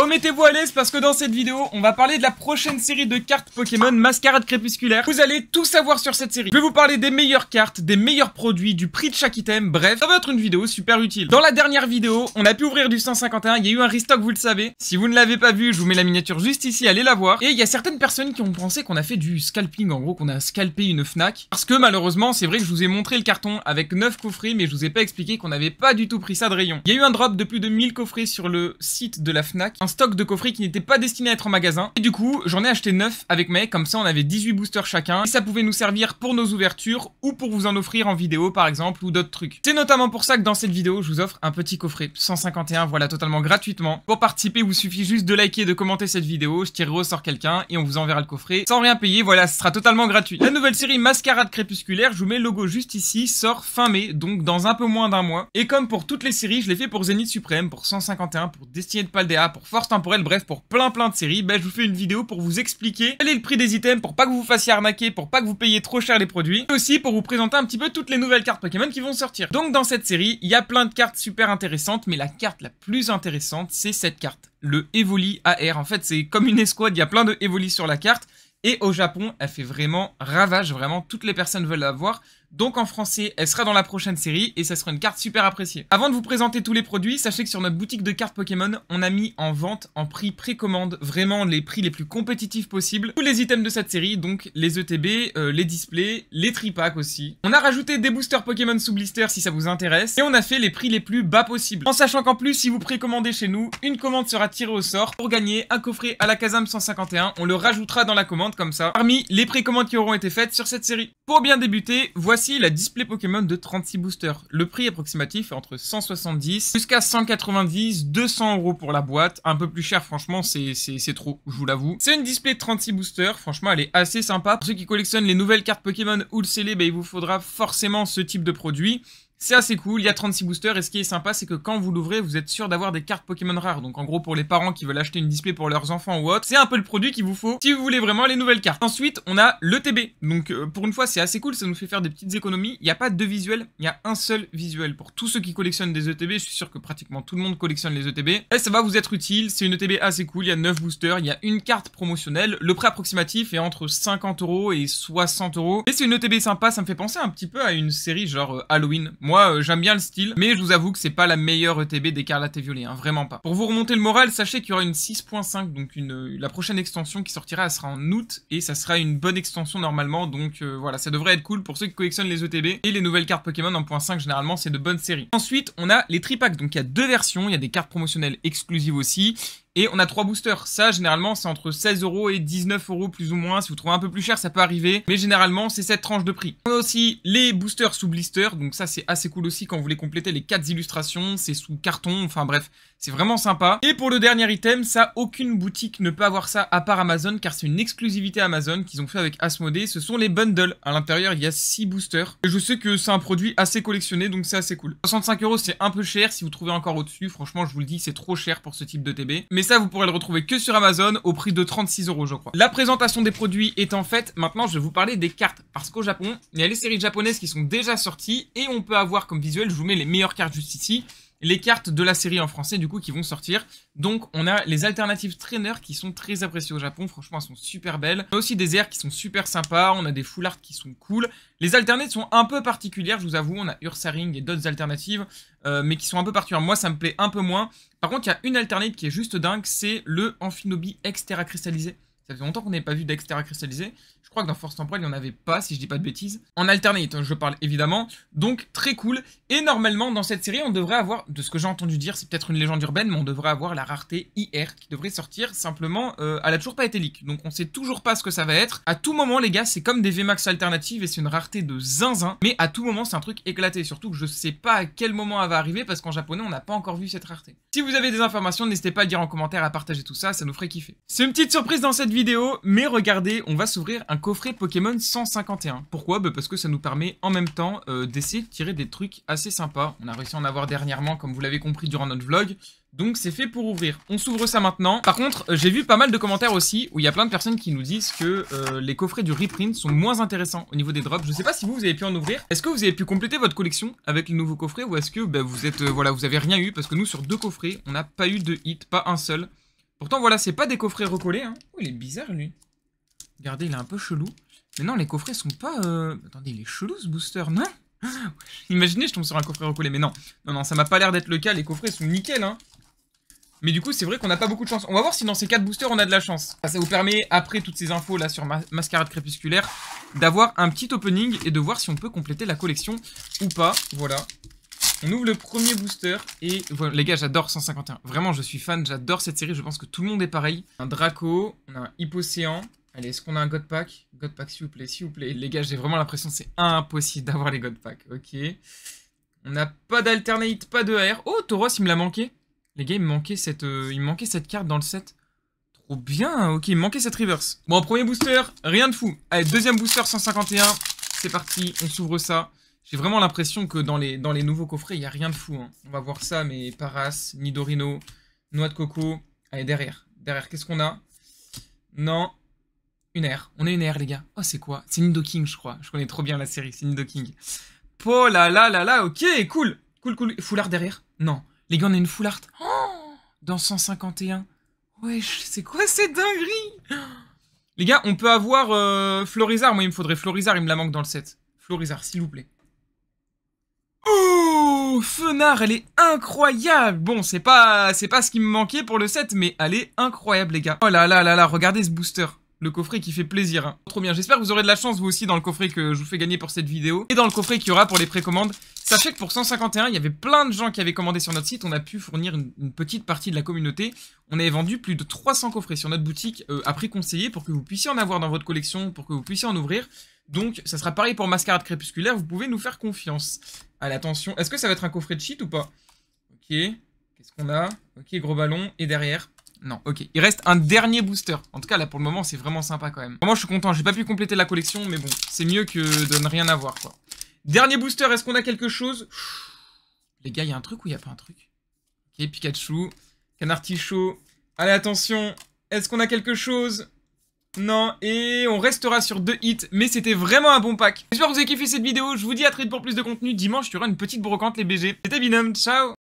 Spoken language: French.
mettez-vous à l'aise parce que dans cette vidéo, on va parler de la prochaine série de cartes Pokémon Mascarade Crépusculaire. Vous allez tout savoir sur cette série. Je vais vous parler des meilleures cartes, des meilleurs produits, du prix de chaque item, bref, ça va être une vidéo super utile. Dans la dernière vidéo, on a pu ouvrir du 151, il y a eu un restock, vous le savez. Si vous ne l'avez pas vu, je vous mets la miniature juste ici, allez la voir. Et il y a certaines personnes qui ont pensé qu'on a fait du scalping, en gros qu'on a scalpé une Fnac. Parce que malheureusement, c'est vrai que je vous ai montré le carton avec 9 coffrets, mais je vous ai pas expliqué qu'on n'avait pas du tout pris ça de rayon. Il y a eu un drop de plus de 1000 coffrets sur le site de la Fnac, un stock de coffrets qui n'était pas destiné à être en magasin. Et du coup, j'en ai acheté 9 avec mes, comme ça on avait 18 boosters chacun. Et ça pouvait nous servir pour nos ouvertures ou pour vous en offrir en vidéo par exemple ou d'autres trucs. C'est notamment pour ça que dans cette vidéo, je vous offre un petit coffret 151, voilà, totalement gratuitement. Pour participer, il vous suffit juste de liker et de commenter cette vidéo, je tirerai au sort quelqu'un et on vous enverra le coffret sans rien payer, voilà, ce sera totalement gratuit. La nouvelle série Mascarade Crépusculaire, je vous mets le logo juste ici, sort fin mai, donc dans un peu moins d'un mois. Et comme pour toutes les séries, je l'ai fait pour Zénith Suprême, pour 151, pour Destinée de Paldea, pour Force Temporelle, bref, pour plein de séries, je vous fais une vidéo pour vous expliquer quel est le prix des items, pour pas que vous vous fassiez arnaquer, pour pas que vous payiez trop cher les produits, et aussi pour vous présenter un petit peu toutes les nouvelles cartes Pokémon qui vont sortir. Donc dans cette série, il y a plein de cartes super intéressantes, mais la carte la plus intéressante, c'est cette carte, le Evoli AR. En fait, c'est comme une escouade, il y a plein de Evoli sur la carte, et au Japon, elle fait vraiment ravage, vraiment, toutes les personnes veulent la voir. Donc en français, elle sera dans la prochaine série et ça sera une carte super appréciée. Avant de vous présenter tous les produits, sachez que sur notre boutique de cartes Pokémon, on a mis en vente en prix précommande vraiment les prix les plus compétitifs possibles. Tous les items de cette série, donc les ETB, les displays, les tripacks aussi. On a rajouté des boosters Pokémon sous blister si ça vous intéresse. Et on a fait les prix les plus bas possibles. En sachant qu'en plus, si vous précommandez chez nous, une commande sera tirée au sort pour gagner un coffret à la Kazam 151. On le rajoutera dans la commande comme ça, parmi les précommandes qui auront été faites sur cette série. Pour bien débuter, voici la display Pokémon de 36 boosters. Le prix approximatif est entre 170 jusqu'à 190, 200 € pour la boîte. Un peu plus cher, franchement, c'est trop, je vous l'avoue. C'est une display de 36 boosters, franchement, elle est assez sympa. Pour ceux qui collectionnent les nouvelles cartes Pokémon ou le scellé, il vous faudra forcément ce type de produit. C'est assez cool, il y a 36 boosters et ce qui est sympa c'est que quand vous l'ouvrez vous êtes sûr d'avoir des cartes Pokémon rares. Donc en gros pour les parents qui veulent acheter une display pour leurs enfants ou autre, c'est un peu le produit qu'il vous faut si vous voulez vraiment les nouvelles cartes. Ensuite on a l'ETB, donc pour une fois c'est assez cool, ça nous fait faire des petites économies. Il n'y a pas de deux visuels, il y a un seul visuel. Pour tous ceux qui collectionnent des ETB, je suis sûr que pratiquement tout le monde collectionne les ETB. Et ça va vous être utile, c'est une ETB assez cool, il y a 9 boosters, il y a une carte promotionnelle. Le prix approximatif est entre 50 € et 60 €. Et c'est une ETB sympa, ça me fait penser un petit peu à une série genre Halloween. Moi j'aime bien le style, mais je vous avoue que c'est pas la meilleure ETB d'Écarlate et Violet, hein, vraiment pas. Pour vous remonter le moral, sachez qu'il y aura une 6.5, donc la prochaine extension qui sortira, elle sera en août, et ça sera une bonne extension normalement, donc voilà, ça devrait être cool pour ceux qui collectionnent les ETB, et les nouvelles cartes Pokémon en point 5, généralement, c'est de bonnes séries. Ensuite, on a les tripacks, donc il y a deux versions, il y a des cartes promotionnelles exclusives aussi, et on a 3 boosters. Ça, généralement, c'est entre 16 € et 19 € plus ou moins. Si vous trouvez un peu plus cher, ça peut arriver. Mais généralement, c'est cette tranche de prix. On a aussi les boosters sous blister. Donc ça, c'est assez cool aussi quand vous voulez compléter les 4 illustrations. C'est sous carton. Enfin bref, c'est vraiment sympa. Et pour le dernier item, ça, aucune boutique ne peut avoir ça à part Amazon. Car c'est une exclusivité Amazon qu'ils ont fait avec Asmodée. Ce sont les bundles. À l'intérieur, il y a 6 boosters. Et je sais que c'est un produit assez collectionné. Donc c'est assez cool. 65 €, c'est un peu cher. Si vous trouvez encore au-dessus, franchement, je vous le dis, c'est trop cher pour ce type de TB. Mais ça, vous pourrez le retrouver que sur Amazon au prix de 36 € je crois. La présentation des produits étant faite, maintenant je vais vous parler des cartes. Parce qu'au Japon, il y a les séries japonaises qui sont déjà sorties et on peut avoir comme visuel, je vous mets les meilleures cartes juste ici, les cartes de la série en français du coup qui vont sortir. Donc on a les alternatives traîneurs qui sont très appréciées au Japon, franchement elles sont super belles. On a aussi des airs qui sont super sympas, on a des full art qui sont cool. Les alternatives sont un peu particulières, je vous avoue, on a Ursaring et d'autres alternatives, mais qui sont un peu particulières. Moi ça me plaît un peu moins. Par contre il y a une alternative qui est juste dingue, c'est le Amphinobi Exterra cristallisé. Ça fait longtemps qu'on n'avait pas vu d'Exterra cristallisé. Je crois que dans Force Temporelle, il n'y en avait pas, si je dis pas de bêtises. En alternate, je parle évidemment. Donc, très cool. Et normalement, dans cette série, on devrait avoir, de ce que j'ai entendu dire, c'est peut-être une légende urbaine, mais on devrait avoir la rareté IR qui devrait sortir. Simplement, elle a toujours pas été leak. Donc, on sait toujours pas ce que ça va être. À tout moment, les gars, c'est comme des VMAX alternatives et c'est une rareté de zinzin. Mais à tout moment, c'est un truc éclaté. Surtout que je sais pas à quel moment elle va arriver parce qu'en japonais, on n'a pas encore vu cette rareté. Si vous avez des informations, n'hésitez pas à le dire en commentaire, à partager tout ça, ça nous ferait kiffer. C'est une petite surprise dans cette vidéo, mais regardez, on va s'ouvrir un coffret Pokémon 151. Pourquoi? Parce que ça nous permet en même temps d'essayer de tirer des trucs assez sympas. On a réussi à en avoir dernièrement, comme vous l'avez compris durant notre vlog. Donc c'est fait pour ouvrir. On s'ouvre ça maintenant. Par contre, j'ai vu pas mal de commentaires aussi où il y a plein de personnes qui nous disent que les coffrets du reprint sont moins intéressants au niveau des drops. Je sais pas si vous avez pu en ouvrir. Est-ce que vous avez pu compléter votre collection avec les nouveaux coffrets ou est-ce que vous êtes voilà, vous avez rien eu parce que nous sur 2 coffrets, on n'a pas eu de hit, pas un seul. Pourtant, voilà, c'est pas des coffrets recollés, hein. Oh, il est bizarre, lui. Regardez, il est un peu chelou. Mais non, les coffrets sont pas... Attendez, il est chelou, ce booster, non? Imaginez, je tombe sur un coffret recollé, mais non. Non, non, ça m'a pas l'air d'être le cas, les coffrets sont nickel, hein. Mais du coup, c'est vrai qu'on n'a pas beaucoup de chance. On va voir si dans ces 4 boosters, on a de la chance. Ça vous permet, après toutes ces infos là sur Mascarade Crépusculaire, d'avoir un petit opening et de voir si on peut compléter la collection ou pas. Voilà. On ouvre le premier booster et voilà, les gars, j'adore 151. Vraiment, je suis fan, j'adore cette série. Je pense que tout le monde est pareil. Un Draco, on a un Hypocéan. Allez, est-ce qu'on a un God Pack? God Pack, s'il vous plaît, s'il vous plaît. Les gars, j'ai vraiment l'impression que c'est impossible d'avoir les God Pack. Ok. On n'a pas d'alternate, pas de AR. Oh, Tauros, il me l'a manqué. Les gars, il me manquait cette carte dans le set. Trop bien. Ok, il me manquait cette reverse. Bon, premier booster, rien de fou. Allez, deuxième booster, 151. C'est parti, on s'ouvre ça. J'ai vraiment l'impression que dans les nouveaux coffrets, il n'y a rien de fou. Hein. On va voir ça, mais Paras, Nidorino, Noix de Coco. Allez, derrière. Derrière, qu'est-ce qu'on a? Non. Une R. On a une R, les gars. Oh, c'est quoi? C'est Nidoking, je crois. Je connais trop bien la série, c'est Nidoking. Oh là là là là, ok, cool. Cool, cool. Foulard derrière? Non. Les gars, on a une full art. Oh, dans 151. Wesh, c'est quoi cette dinguerie? Les gars, on peut avoir Florizarre. Moi, il me faudrait Florizarre, il me la manque dans le set. Florizarre, s'il vous plaît. Oh, Fenard, elle est incroyable. Bon, c'est pas ce qui me manquait pour le set, mais elle est incroyable, les gars. Oh là là là là, regardez ce booster. Le coffret qui fait plaisir, hein. Trop bien, j'espère que vous aurez de la chance vous aussi dans le coffret que je vous fais gagner pour cette vidéo. Et dans le coffret qu'il y aura pour les précommandes. Sachez que pour 151, il y avait plein de gens qui avaient commandé sur notre site. On a pu fournir une petite partie de la communauté. On avait vendu plus de 300 coffrets sur notre boutique à prix conseillé pour que vous puissiez en avoir dans votre collection, pour que vous puissiez en ouvrir. Donc ça sera pareil pour Mascarade Crépusculaire, vous pouvez nous faire confiance. Allez, attention, est-ce que ça va être un coffret de cheat ou pas? Ok, qu'est-ce qu'on a? Ok, gros ballon, et derrière... Non, ok. Il reste un dernier booster. En tout cas, là, pour le moment, c'est vraiment sympa quand même. Moi, je suis content. J'ai pas pu compléter la collection, mais bon, c'est mieux que de ne rien avoir, quoi. Dernier booster, est-ce qu'on a quelque chose? Les gars, il y a un truc ou il n'y a pas un truc? Ok, Pikachu, Canard Tichot. Allez, attention. Est-ce qu'on a quelque chose? Non, et on restera sur 2 hits, mais c'était vraiment un bon pack. J'espère que vous avez kiffé cette vidéo. Je vous dis à très vite pour plus de contenu. Dimanche, il y aura une petite brocante, les BG. C'était Binôme, ciao!